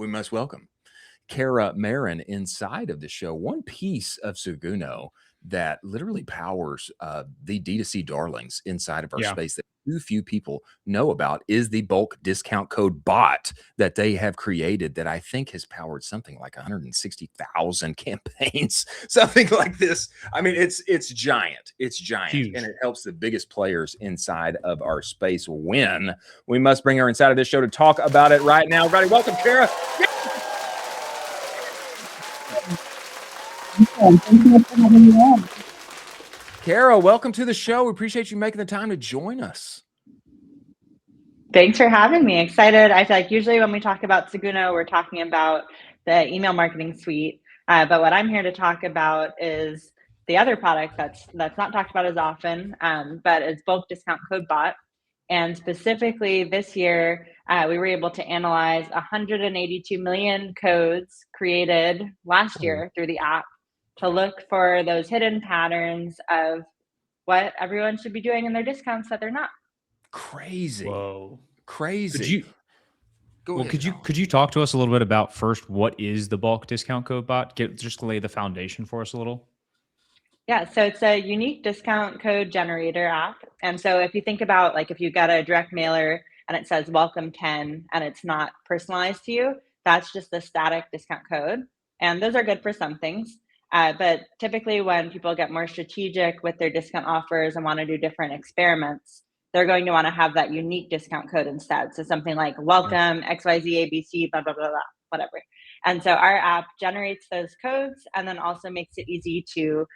we must welcome Cara, Marin inside of the show. One piece of Seguno that literally powers the D2C darlings inside of our space that too few people know about is the bulk discount code bot that they have created that I think has powered something like 160,000 campaigns, something like this. I mean, it's giant. It's giant. Huge. And it helps the biggest players inside of our space win. We must bring her inside of this show to talk about it right now. Everybody, welcome, Cara. Thank you for having me on. Cara, welcome to the show. We appreciate you making the time to join us. Thanks for having me. Excited. I feel like usually when we talk about Seguno, we're talking about the email marketing suite. But what I'm here to talk about is the other product that's not talked about as often, but it's bulk discount code bot. And specifically this year, we were able to analyze 182 million codes created last year through the app to look for those hidden patterns of what everyone should be doing in their discounts that they're not. Crazy. Whoa. Crazy. Could you talk to us a little bit about first what is the bulk discount code bot? Just lay the foundation for us a little. Yeah, so it's a unique discount code generator app. And so if you think about like if you got a direct mailer and it says welcome 10 and it's not personalized to you, that's just the static discount code. And those are good for some things. But typically when people get more strategic with their discount offers and want to do different experiments, they're going to want to have that unique discount code instead. So something like welcome XYZ ABC, blah, blah, blah, blah, whatever. And so our app generates those codes and then also makes it easy to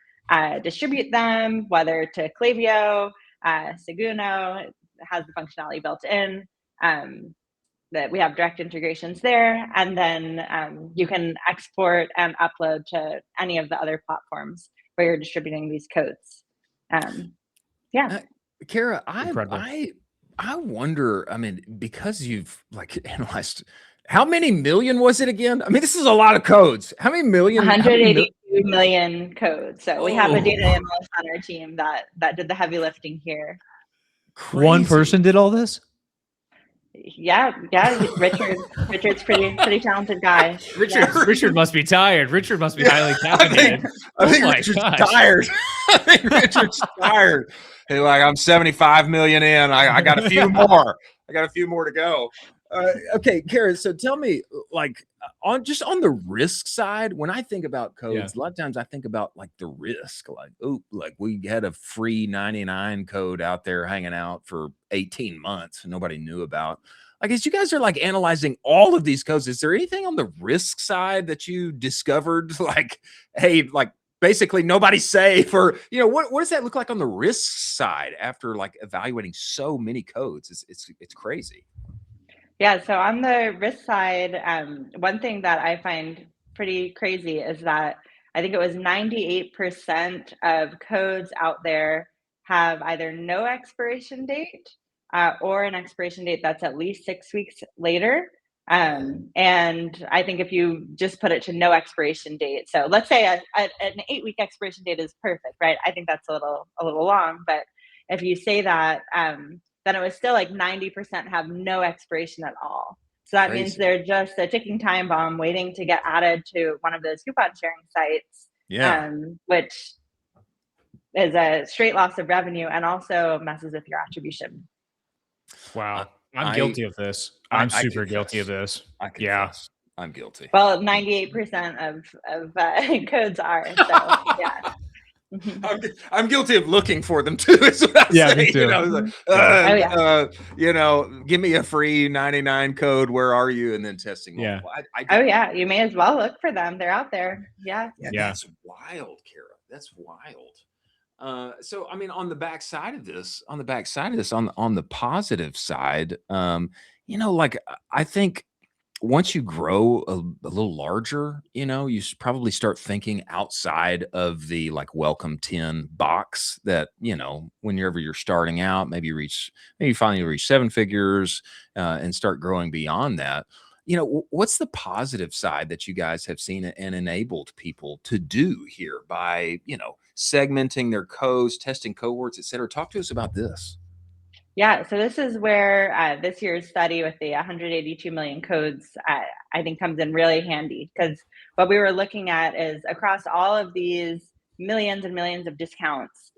distribute them, whether to Klaviyo, Seguno. It has the functionality built in. That we have direct integrations there, and then you can export and upload to any of the other platforms where you're distributing these codes. Cara, I wonder, I mean, because you've like analyzed, how many million was it again? I mean, this is a lot of codes. How many million? 182 million codes. So we have a data analyst on our team that did the heavy lifting here. Crazy. One person did all this? Yeah. Richard's pretty talented guy. Richard must be tired. Richard must be highly caffeinated. I think Richard's tired. I think Richard's tired. Hey, like I'm 75 million in. I got a few more. I got a few more to go. Okay, Cara, so tell me, like, on the risk side, when I think about codes, a lot of times I think about like the risk, like we had a free 99 code out there hanging out for 18 months and nobody knew about. I guess you guys are like analyzing all of these codes. Is there anything on the risk side that you discovered? Like, hey, like basically nobody's safe, or what does that look like on the risk side after like evaluating so many codes? It's crazy. Yeah, so on the risk side, one thing that I find pretty crazy is that I think it was 98% of codes out there have either no expiration date or an expiration date that's at least 6 weeks later. And I think if you just put it to no expiration date, so let's say an 8-week expiration date is perfect, right? I think that's a little long, but if you say that, then it was still like 90% have no expiration at all. So that means they're just a ticking time bomb waiting to get added to one of those coupon sharing sites, which is a straight loss of revenue and also messes with your attribution. Wow. I'm guilty of this. I'm super guilty of this. I'm guilty. Well, 98% of codes are, so yeah. I'm guilty of looking for them too. Is what I say. Me too. Like, give me a free 99 code. Where are you? And then testing. Yeah. You may as well look for them. They're out there. Yeah. That's wild, Cara. That's wild. So I mean, on the backside of this, on the positive side, like I think once you grow a little larger, you probably start thinking outside of the like welcome 10 box that, whenever you're starting out, maybe you finally reach 7 figures and start growing beyond that. What's the positive side that you guys have seen and enabled people to do here by, segmenting their codes, testing cohorts, et cetera? Talk to us about this. Yeah, so this is where this year's study with the 182 million codes, I think, comes in really handy because what we were looking at is across all of these millions and millions of discounts,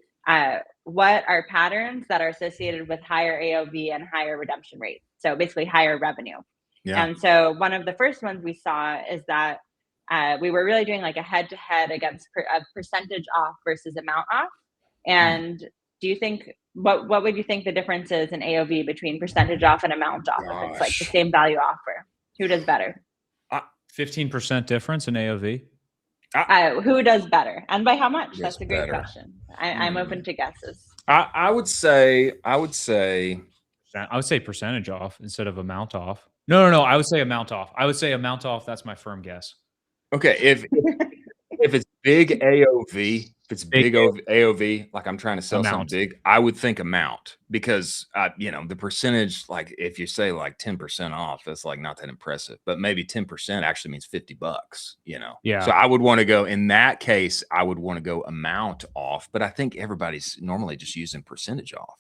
what are patterns that are associated with higher AOV and higher redemption rate? So basically, higher revenue. Yeah. And so one of the first ones we saw is that we were really doing like a head to head against a percentage off versus amount off. And do you think what would you think the difference is in AOV between percentage off and amount off if it's like the Gosh. same value offer? Who does better? 15% difference in AOV. Who does better, and by how much? Who That's does a great better? question. I'm open to guesses. I would say I would say percentage off instead of amount off. No. I would say amount off. That's my firm guess. Okay, if it's big AOV, if it's big AOV, like I'm trying to sell something big, I would think amount because the percentage, like if you say like 10% off, that's like not that impressive, but maybe 10% actually means $50, Yeah. So I would want to go in that case, I would want to go amount off, but I think everybody's normally just using percentage off.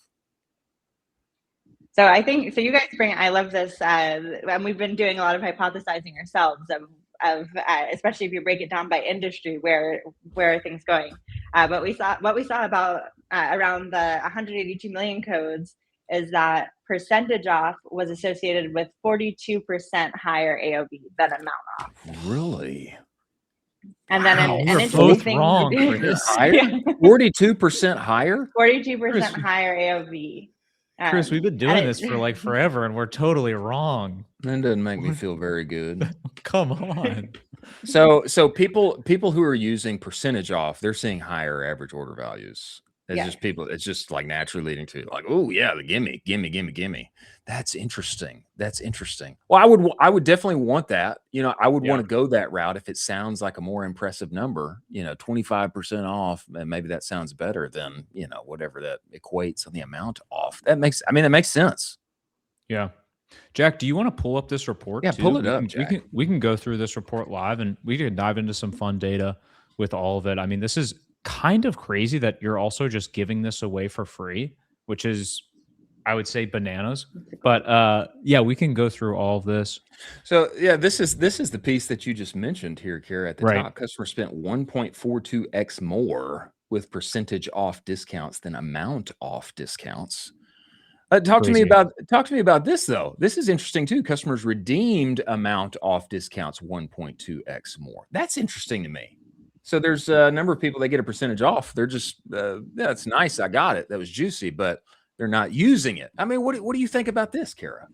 So I think so. You guys I love this, and we've been doing a lot of hypothesizing ourselves of especially if you break it down by industry, where are things going? But what we saw about around the 182 million codes is that percentage off was associated with 42% higher AOV than amount off. Really? And then an we're interesting both thing, wrong, Chris. 42% higher? 42% higher AOV. Chris, we've been doing this for like forever, and we're totally wrong. That doesn't make me feel very good. Come on. So people who are using percentage off, they're seeing higher average order values. It's just like naturally leading to like, oh yeah, the gimme. That's interesting. Well, I would definitely want that. I would want to go that route if it sounds like a more impressive number, 25% off, and maybe that sounds better than, whatever that equates on the amount off. That makes sense. Yeah. Jack, do you want to pull up this report? Yeah, too? pull it up, Jack. We can go through this report live, and we can dive into some fun data with all of it. I mean, this is kind of crazy that you're also just giving this away for free, which is, I would say, bananas. But we can go through all of this. So yeah, this is the piece that you just mentioned here, Cara, at the top. Customer spent 1.42x more with percentage off discounts than amount off discounts. Talk to me about this though. This is interesting too. Customers redeemed amount off discounts 1.2x more. That's interesting to me. So there's a number of people that get a percentage off. They're just, that's nice. I got it. That was juicy, but they're not using it. I mean, what do you think about this, Cara?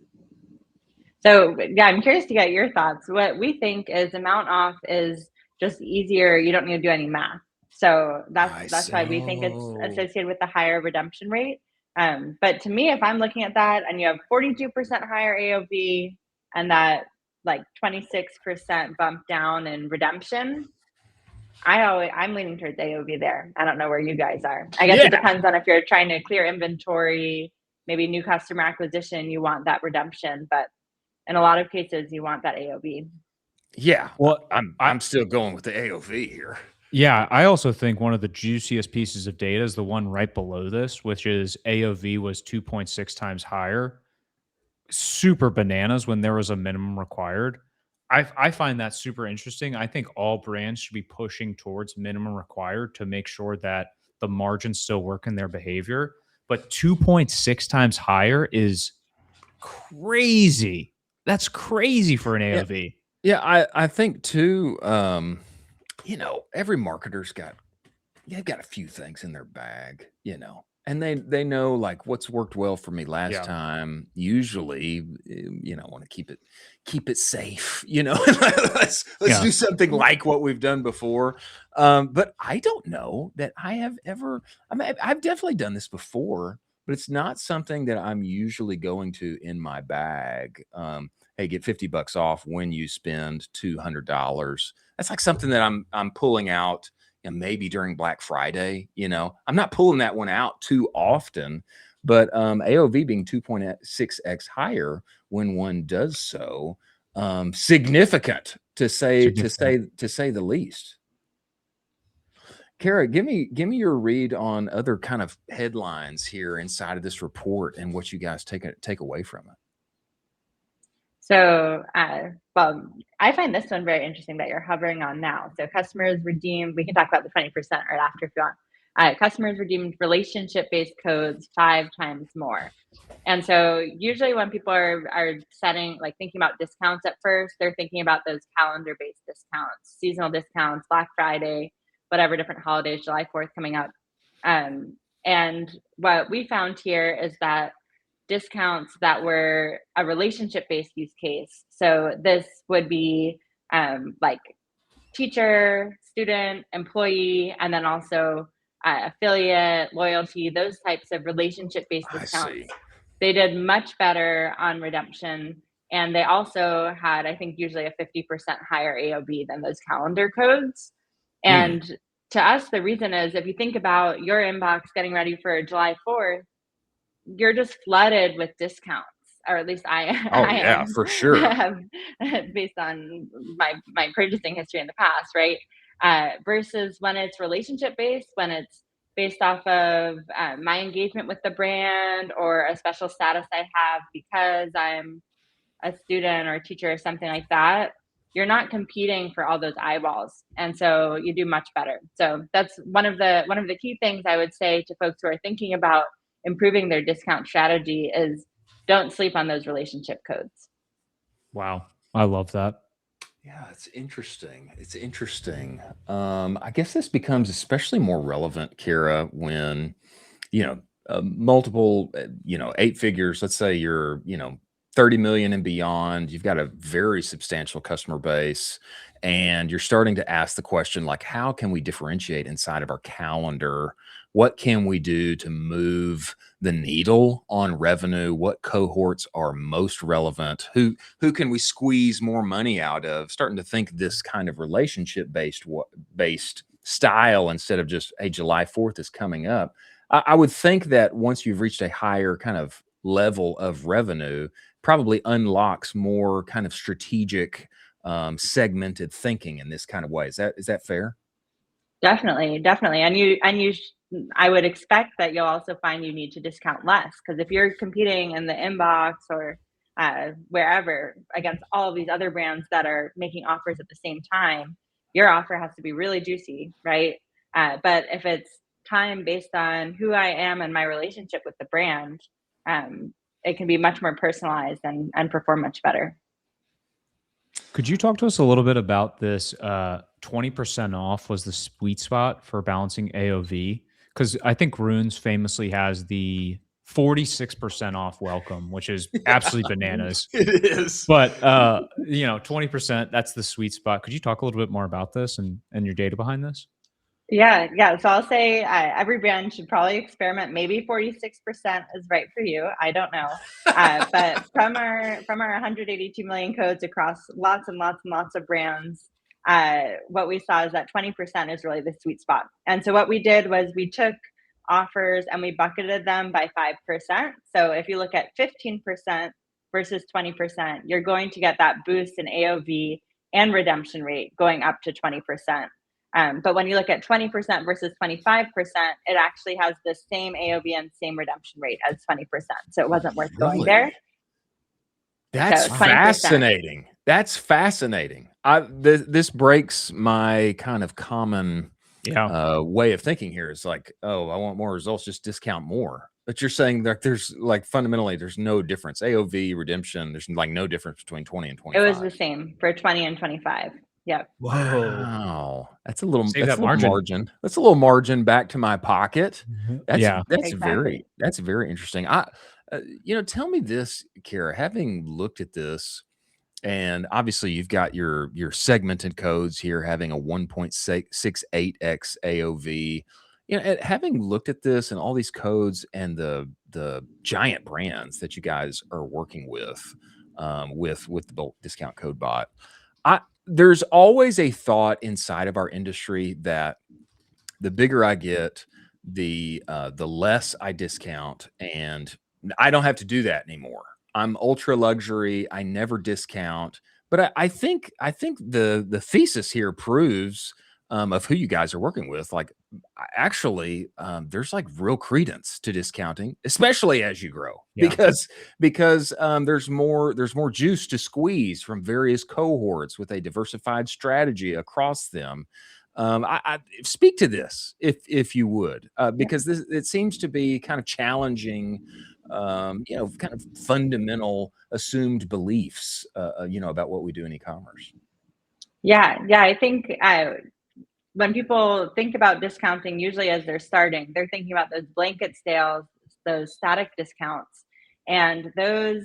So yeah, I'm curious to get your thoughts. What we think is amount off is just easier. You don't need to do any math. So that's why we think it's associated with the higher redemption rate. But to me, if I'm looking at that and you have 42% higher AOV and that like 26% bump down in redemption, I'm leaning towards AOV there. I don't know where you guys are. I guess it depends on if you're trying to clear inventory, maybe new customer acquisition, you want that redemption, but in a lot of cases you want that AOV. Yeah. Well, I'm still going with the AOV here. Yeah, I also think one of the juiciest pieces of data is the one right below this, which is AOV was 2.6 times higher. Super bananas when there was a minimum required. I find that super interesting. I think all brands should be pushing towards minimum required to make sure that the margins still work in their behavior. But 2.6 times higher is crazy. That's crazy for an AOV. Yeah, I think too, every marketer's they've got a few things in their bag, and they know like what's worked well for me last time. Usually, want to keep it safe, let's do something like what we've done before. But I don't know that I have ever, I've definitely done this before, but it's not something that I'm usually going to in my bag. Hey, get $50 off when you spend $200. That's like something that I'm pulling out, maybe during Black Friday. I'm not pulling that one out too often, but AOV being 2.6x higher when one does so, significant to say the least. Cara, give me your read on other kind of headlines here inside of this report and what you guys take away from it. So, well, I find this one very interesting that you're hovering on now. So, customers redeemed, we can talk about the 20% right after if you want. Customers redeemed relationship based codes 5 times more. And so, usually when people are setting, like thinking about discounts at first, they're thinking about those calendar based discounts, seasonal discounts, Black Friday, whatever different holidays, July 4th coming up. And what we found here is that discounts that were a relationship based use case. So this would be like teacher, student, employee, and then also affiliate, loyalty, those types of relationship based I see. discounts. They did much better on redemption. And they also had, I think, usually a 50% higher AOV than those calendar codes. Hmm. And to us, the reason is if you think about your inbox getting ready for July 4th, you're just flooded with discounts, or at least I Oh I yeah, am for sure. based on my purchasing history in the past, right? Versus when it's relationship based, when it's based off of my engagement with the brand or a special status I have because I'm a student or a teacher or something like that, you're not competing for all those eyeballs, and so you do much better. So that's one of the key things I would say to folks who are thinking about improving their discount strategy is don't sleep on those relationship codes. Wow. I love that. Yeah, it's interesting. It's interesting. I guess this becomes especially more relevant, Kara, when you know multiple, 8 figures. Let's say you're 30 million and beyond. You've got a very substantial customer base, and you're starting to ask the question like, how can we differentiate inside of our calendar? What can we do to move the needle on revenue? What cohorts are most relevant? Who can we squeeze more money out of? Starting to think this kind of relationship based style instead of just, hey, July 4th is coming up. I would think that once you've reached a higher kind of level of revenue, probably unlocks more kind of strategic, segmented thinking in this kind of way. Is that fair? Definitely, definitely. I would expect that you'll also find you need to discount less because if you're competing in the inbox or wherever against all of these other brands that are making offers at the same time, your offer has to be really juicy, right? But if it's time based on who I am and my relationship with the brand, um, it can be much more personalized and perform much better. Could you talk to us a little bit about this? 20% off was the sweet spot for balancing AOV. Because I think Runes famously has the 46% off welcome, which is absolutely bananas. It is. But 20%, that's the sweet spot. Could you talk a little bit more about this and your data behind this? Yeah, yeah. So I'll say every brand should probably experiment. Maybe 46% is right for you. I don't know. But from our 182 million codes across lots and lots and lots of brands, what we saw is that 20% is really the sweet spot. And so what we did was we took offers and we bucketed them by 5%. So if you look at 15% versus 20%, you're going to get that boost in AOV and redemption rate going up to 20%. But when you look at 20% versus 25%, it actually has the same AOV and same redemption rate as 20%. So it wasn't worth going there. Really? That's So 20%. fascinating. That's fascinating. This breaks my kind of common Yeah. way of thinking here. Is like, oh, I want more results, just discount more. But you're saying that there's like fundamentally there's no difference. AOV redemption, there's like no difference between 20 and It was 25. the same for 20 and 25. Yep. Whoa. Wow. That's a little Save that's that a little margin. margin. That's a little margin back to my pocket. That's Yeah. that's Exactly. very interesting. Tell me this, Kara, having looked at this, and obviously you've got your segmented codes here having a 1.68x AOV. Having looked at this and all these codes and the giant brands that you guys are working with the bulk discount code bot, there's always a thought inside of our industry that the bigger I get, the less I discount, and I don't have to do that anymore. I'm ultra luxury. I never discount. But I think the thesis here proves of who you guys are working with, like actually, there's like real credence to discounting, especially as you grow, Yeah. because there's more juice to squeeze from various cohorts with a diversified strategy across them. I speak to this if you would, because it seems to be kind of challenging, kind of fundamental assumed beliefs, about what we do in e-commerce. Yeah, I think when people think about discounting, usually as they're starting, they're thinking about those blanket sales, those static discounts, and those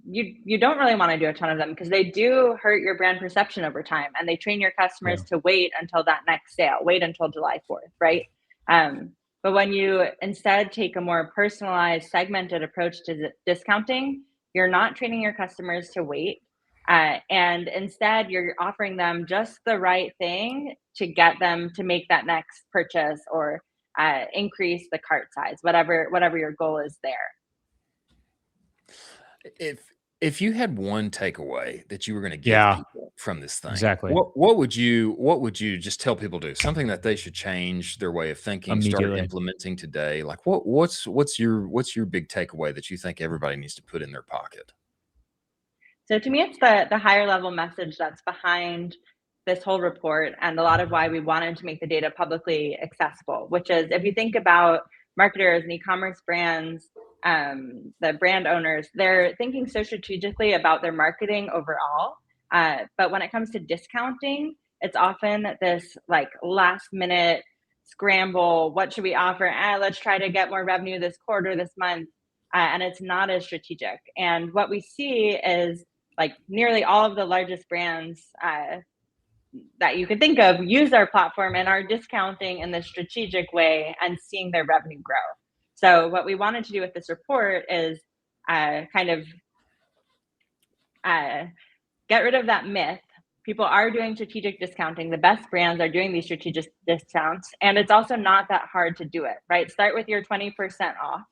you don't really want to do a ton of them because they do hurt your brand perception over time, and they train your customers to wait until that next sale, wait until July 4th, right? But when you instead take a more personalized, segmented approach to discounting, you're not training your customers to wait. And instead, you're offering them just the right thing to get them to make that next purchase or increase the cart size, whatever your goal is there. If you had one takeaway that you were going to give people from this thing, exactly, what would you just tell people to do? Something that they should change their way of thinking, start implementing today. Like what's your big takeaway that you think everybody needs to put in their pocket? So to me, it's the higher level message that's behind this whole report, and a lot of why we wanted to make the data publicly accessible, which is if you think about marketers and e-commerce brands, the brand owners, they're thinking so strategically about their marketing overall. But when it comes to discounting, it's often this like last minute scramble. What should we offer? Let's try to get more revenue this quarter, this month. And it's not as strategic. And what we see is like nearly all of the largest brands that you could think of use our platform and are discounting in this strategic way and seeing their revenue grow. So what we wanted to do with this report is kind of get rid of that myth. People are doing strategic discounting. The best brands are doing these strategic discounts, and it's also not that hard to do it, right? Start with your 20% off.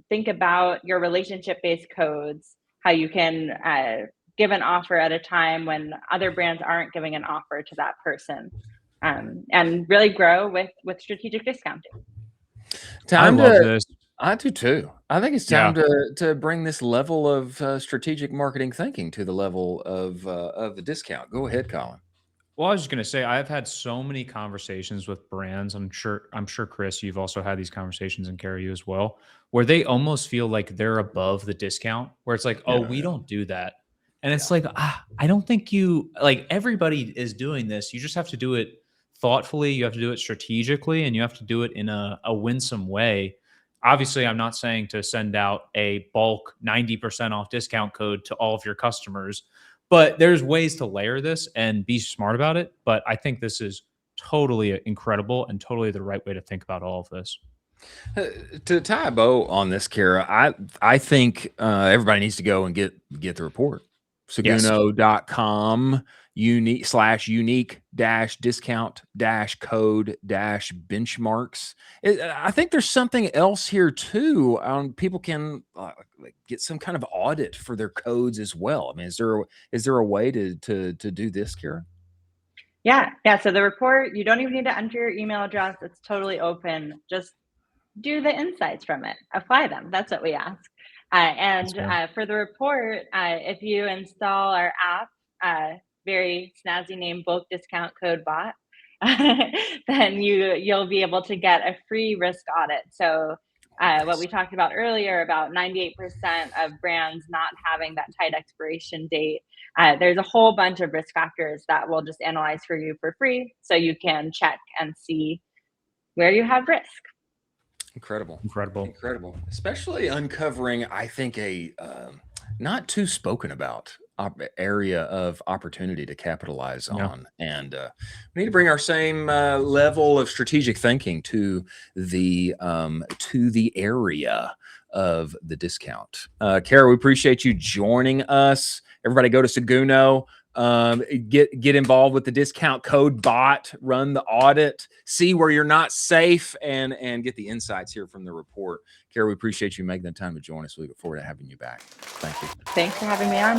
Think about your relationship-based codes, how you can give an offer at a time when other brands aren't giving an offer to that person, and really grow with strategic discounting. I love this. I do too. I think it's time to bring this level of strategic marketing thinking to the level of the discount. Go ahead, Colin. Well, I was just gonna say I've had so many conversations with brands. I'm sure, Chris, you've also had these conversations, and Cara, you as well, where they almost feel like they're above the discount, where it's like, oh, we don't do that. And it's like, I don't think everybody is doing this. You just have to do it thoughtfully, you have to do it strategically, and you have to do it in a winsome way. Obviously, I'm not saying to send out a bulk 90% off discount code to all of your customers, but there's ways to layer this and be smart about it. But I think this is totally incredible and totally the right way to think about all of this. To tie a bow on this, Cara, I think everybody needs to go and get the report. Seguno.com unique discount code benchmarks. I think there's something else here too. People can get some kind of audit for their codes as well. I mean, is there a way to do this, Cara? Yeah. So the report, you don't even need to enter your email address. It's totally open. Just do the insights from it. Apply them. That's what we ask. For the report, if you install our app, very snazzy name, bulk discount code bot, then you'll be able to get a free risk audit. So what we talked about earlier about 98% of brands not having that tight expiration date, there's a whole bunch of risk factors that we'll just analyze for you for free, so you can check and see where you have risk. Incredible. Especially uncovering, I think, a not too spoken about area of opportunity to capitalize on. And we need to bring our same level of strategic thinking to the area of the discount. Cara, we appreciate you joining us. Everybody go to Seguno. Get involved with the discount code bot, run the audit, see where you're not safe, and get the insights here from the report. Cara, we appreciate you making the time to join us. We look forward to having you back. Thank you. Thanks for having me on.